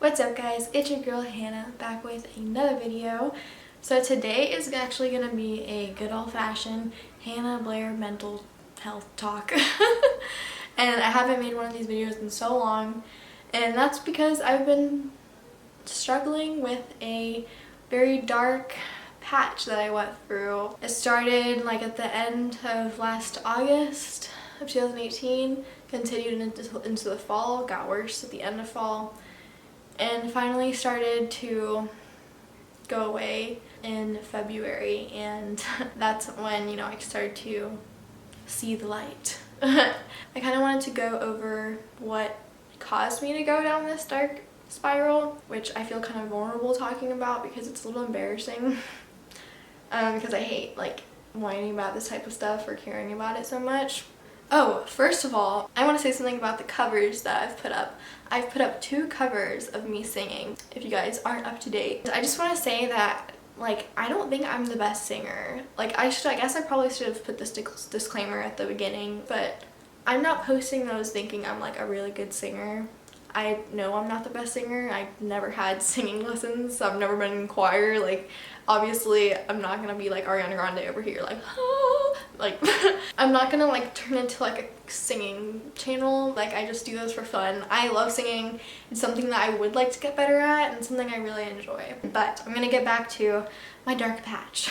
What's up guys, it's your girl Hannah back with another video. So today is actually going to be a good old-fashioned Hannah Blair mental health talk. And I haven't made one of these videos in so long, and that's because I've been struggling with a very dark patch that I went through. It started like at the end of last August of 2018, continued into the fall, got worse at the end of fall, and finally started to go away in February, and that's when, you know, I started to see the light. I kind of wanted to go over what caused me to go down this dark spiral, which I feel kind of vulnerable talking about because it's a little embarrassing. Because I hate like whining about this type of stuff or caring about it so much. Oh, first of all, I want to say something about the covers that I've put up. I've put up 2 covers of me singing, if you guys aren't up to date. I just want to say that, like, I don't think I'm the best singer. Like, I guess I probably should have put this disclaimer at the beginning, but I'm not posting those thinking I'm like a really good singer. I know I'm not the best singer. I've never had singing lessons. I've never been in choir. Like, obviously, I'm not gonna be like Ariana Grande over here, like, oh, like, I'm not gonna like turn into like a singing channel. Like, I just do those for fun. I love singing. It's something that I would like to get better at and something I really enjoy. But I'm gonna get back to my dark patch.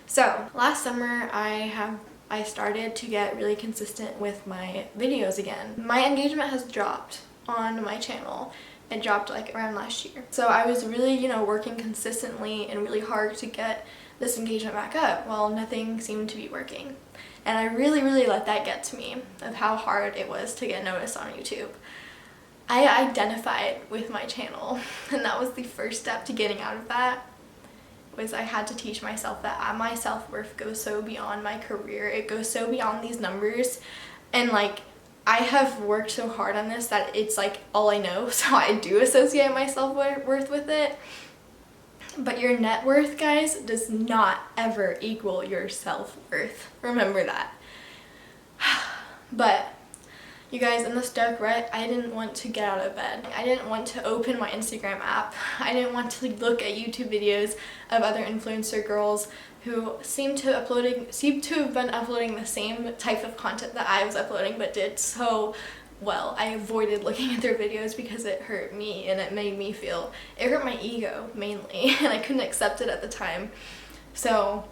So, last summer, I started to get really consistent with my videos again. My engagement has dropped on my channel. It dropped like around last year. So I was really, you know, working consistently and really hard to get this engagement back up. Well, nothing seemed to be working. And I really let that get to me of how hard it was to get noticed on YouTube. I identified with my channel, and that was the first step to getting out of that. Was I had to teach myself that my self-worth goes so beyond my career. It goes so beyond these numbers, and like, I have worked so hard on this that it's like all I know, so I do associate my self-worth with it. But your net worth, guys, does not ever equal your self-worth. Remember that. But you guys, in this dark rut, I didn't want to get out of bed. I didn't want to open my Instagram app. I didn't want to look at YouTube videos of other influencer girls who seem to have been uploading the same type of content that I was uploading, but did so well. I avoided looking at their videos because it hurt me and it made me feel, it hurt my ego mainly, and I couldn't accept it at the time. So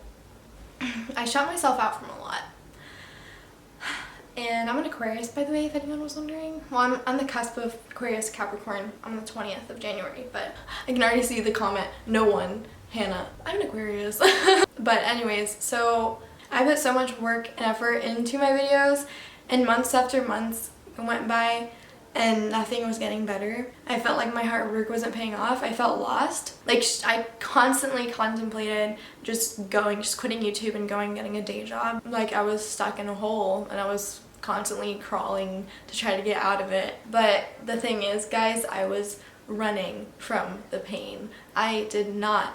I shut myself out from a lot. And I'm an Aquarius, by the way, if anyone was wondering. Well, I'm on the cusp of Aquarius Capricorn on the 20th of January, but I can already see the comment, no one, Hannah, I'm an Aquarius. But anyways, so I put so much work and effort into my videos, and months after months went by and nothing was getting better. I felt like my hard work wasn't paying off. I felt lost. Like, I constantly contemplated just quitting YouTube and getting a day job. Like, I was stuck in a hole and I was constantly crawling to try to get out of it. But the thing is, guys, I was running from the pain. I did not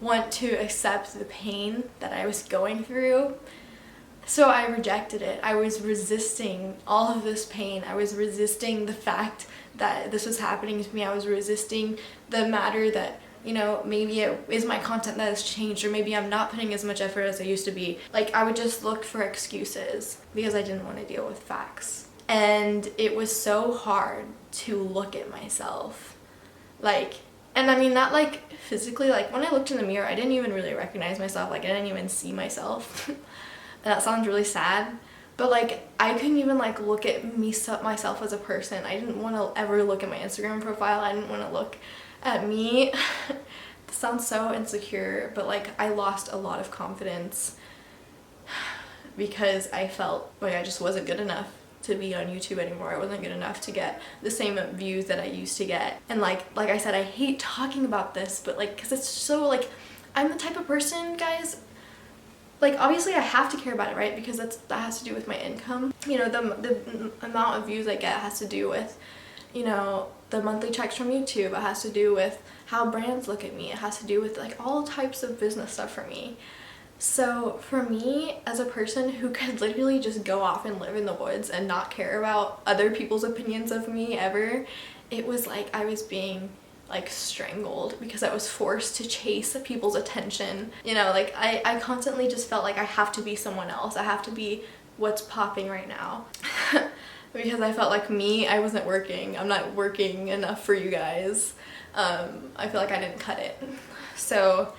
want to accept the pain that I was going through. So I rejected it. I was resisting all of this pain. I was resisting the fact that this was happening to me. I was resisting the matter that, you know, maybe it is my content that has changed, or maybe I'm not putting as much effort as I used to be. Like, I would just look for excuses because I didn't want to deal with facts. And it was so hard to look at myself. Like, and I mean, not like physically, like when I looked in the mirror, I didn't even really recognize myself. Like, I didn't even see myself. And that sounds really sad, but like, I couldn't even like look at myself as a person. I didn't want to ever look at my Instagram profile. I didn't want to look at me. This sounds so insecure, but like, I lost a lot of confidence because I felt like I just wasn't good enough to be on YouTube anymore. I wasn't good enough to get the same views that I used to get. And like I said, I hate talking about this, but like, because it's so like, I'm the type of person, guys, like, obviously I have to care about it, right? Because that has to do with my income. You know, the amount of views I get has to do with, you know, the monthly checks from YouTube. It has to do with how brands look at me. It has to do with like all types of business stuff for me. So for me, as a person who could literally just go off and live in the woods and not care about other people's opinions of me ever, it was like I was being like strangled because I was forced to chase people's attention. You know, like I constantly just felt like I have to be someone else. I have to be what's popping right now. Because I felt like I wasn't working. I'm not working enough for you guys. I feel like I didn't cut it. So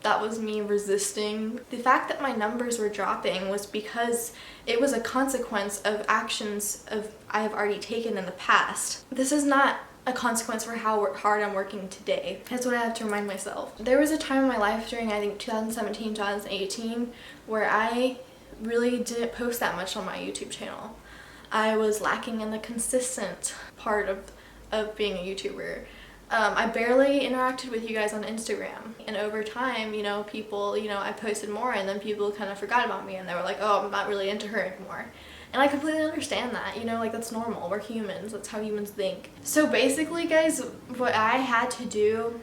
that was me resisting. The fact that my numbers were dropping was because it was a consequence of actions I have already taken in the past. This is not a consequence for how hard I'm working today. That's what I have to remind myself. There was a time in my life during I think 2017, 2018 where I really didn't post that much on my YouTube channel. I was lacking in the consistent part of being a YouTuber. I barely interacted with you guys on Instagram, and over time, you know, people, you know, I posted more and then people kind of forgot about me and they were like, oh, I'm not really into her anymore. And I completely understand that, you know, like that's normal. We're humans. That's how humans think. So basically, guys, what I had to do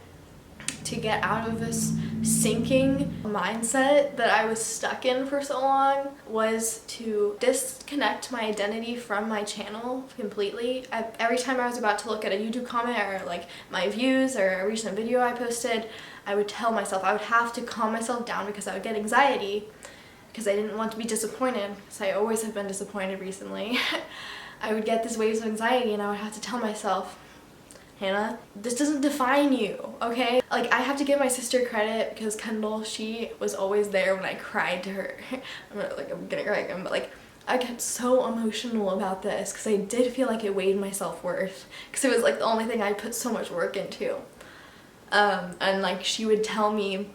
to get out of this sinking mindset that I was stuck in for so long was to disconnect my identity from my channel completely. Every time I was about to look at a YouTube comment or like my views or a recent video I posted, I would tell myself, I would have to calm myself down because I would get anxiety because I didn't want to be disappointed, because I always have been disappointed recently. I would get these waves of anxiety and I would have to tell myself, Hannah, this doesn't define you, okay? Like, I have to give my sister credit because Kendall, she was always there when I cried to her. I'm gonna cry again, but like, I get so emotional about this because I did feel like it weighed my self-worth because it was like the only thing I put so much work into. And like, she would tell me,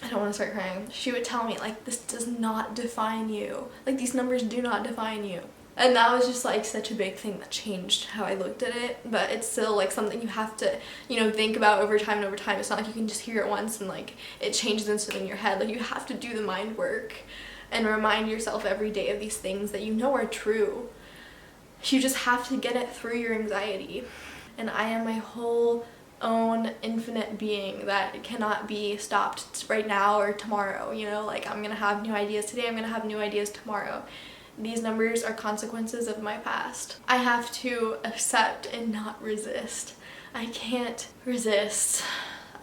I don't want to start crying. She would tell me like, this does not define you. Like, these numbers do not define you. And that was just like such a big thing that changed how I looked at it. But it's still like something you have to, you know, think about over time and over time. It's not like you can just hear it once and like it changes instantly in your head. Like, you have to do the mind work and remind yourself every day of these things that you know are true. You just have to get it through your anxiety. And I am my whole own infinite being that cannot be stopped right now or tomorrow. You know, like, I'm gonna have new ideas today, I'm gonna have new ideas tomorrow. These numbers are consequences of my past. I have to accept and not resist. I can't resist.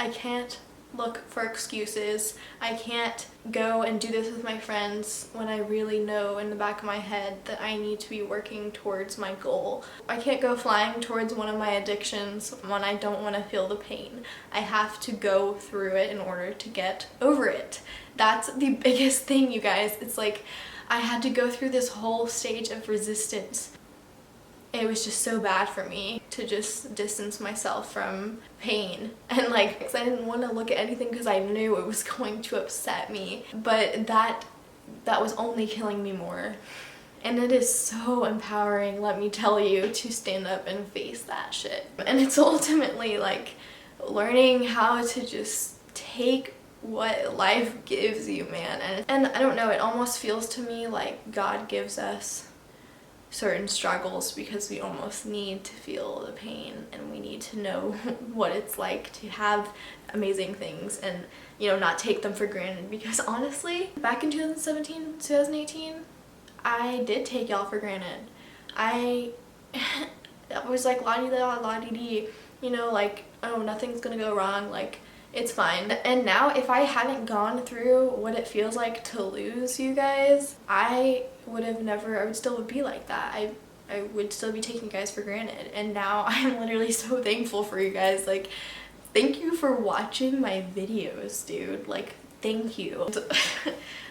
I can't look for excuses. I can't go and do this with my friends when I really know in the back of my head that I need to be working towards my goal. I can't go flying towards one of my addictions when I don't want to feel the pain. I have to go through it in order to get over it. That's the biggest thing, you guys. It's like, I had to go through this whole stage of resistance. It was just so bad for me to just distance myself from pain. And like, 'cause I didn't want to look at anything because I knew it was going to upset me. But that was only killing me more. And it is so empowering, let me tell you, to stand up and face that shit. And it's ultimately like learning how to just take what life gives you, man. And I don't know, it almost feels to me like God gives us certain struggles because we almost need to feel the pain and we need to know what it's like to have amazing things and, you know, not take them for granted. Because honestly, back in 2017, 2018, I did take y'all for granted. I was like la-di-da, la-di-dee, you know, like, oh, nothing's gonna go wrong, like, it's fine. And now, if I hadn't gone through what it feels like to lose you guys, I would still be like that. I would still be taking you guys for granted. And now I'm literally so thankful for you guys. Like, thank you for watching my videos, dude. Like, thank you.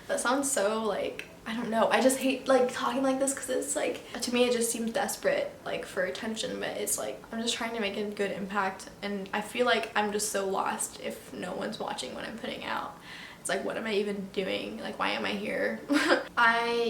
That sounds so, like, I don't know. I just hate like talking like this because it's like, to me it just seems desperate, like, for attention, but it's like I'm just trying to make a good impact, and I feel like I'm just so lost if no one's watching what I'm putting out. It's like, what am I even doing? Like, why am I here?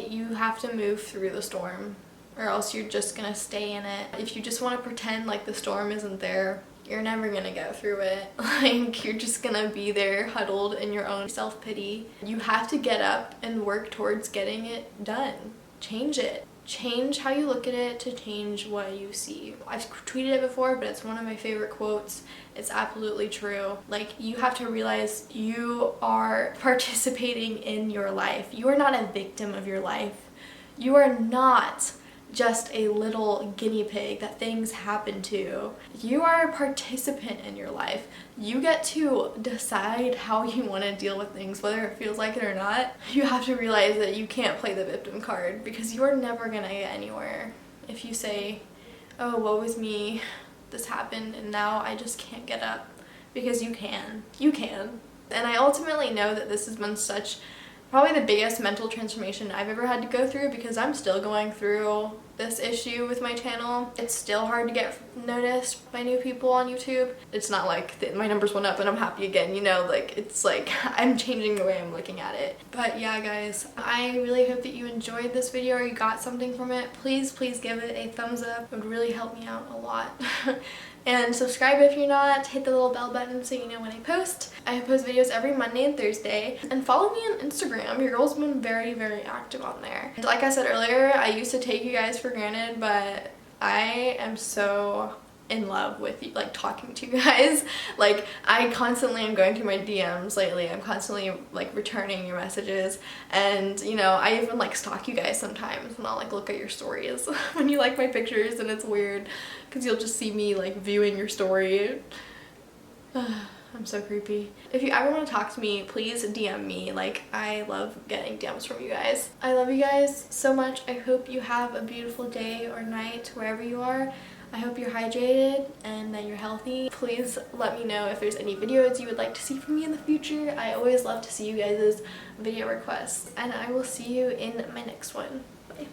You have to move through the storm or else you're just gonna stay in it. If you just want to pretend like the storm isn't there, you're never gonna go through it. Like, you're just gonna be there huddled in your own self-pity. You have to get up and work towards getting it done. Change it. Change how you look at it to change what you see. I've tweeted it before, but it's one of my favorite quotes. It's absolutely true. Like, you have to realize you are participating in your life. You are not a victim of your life. You are not just a little guinea pig that things happen to. You are a participant in your life. You get to decide how you want to deal with things, whether it feels like it or not. You have to realize that you can't play the victim card, because you're never gonna get anywhere if you say, oh, woe is me, this happened and now I just can't get up. Because you can. You can. And I ultimately know that this has been probably the biggest mental transformation I've ever had to go through, because I'm still going through this issue with my channel. It's still hard to get noticed by new people on YouTube. It's not like my numbers went up and I'm happy again, you know, like it's like I'm changing the way I'm looking at it. But yeah, guys, I really hope that you enjoyed this video or you got something from it. Please give it a thumbs up. It would really help me out a lot. And subscribe if you're not. Hit the little bell button so you know when I post. I post videos every Monday and Thursday. And follow me on Instagram. Your girl's been very, very active on there. And like I said earlier, I used to take you guys for granted, but I am so in love with you, like talking to you guys. Like I constantly am going through my DMs lately. I'm constantly like returning your messages, and you know, I even like stalk you guys sometimes, and I'll like look at your stories when you like my pictures, and it's weird because you'll just see me like viewing your story. I'm so creepy. If you ever want to talk to me, please DM me. Like, I love getting DMs from you guys. I love you guys so much. I hope you have a beautiful day or night wherever you are. I hope you're hydrated and that you're healthy. Please let me know if there's any videos you would like to see from me in the future. I always love to see you guys' video requests, and I will see you in my next one. Bye.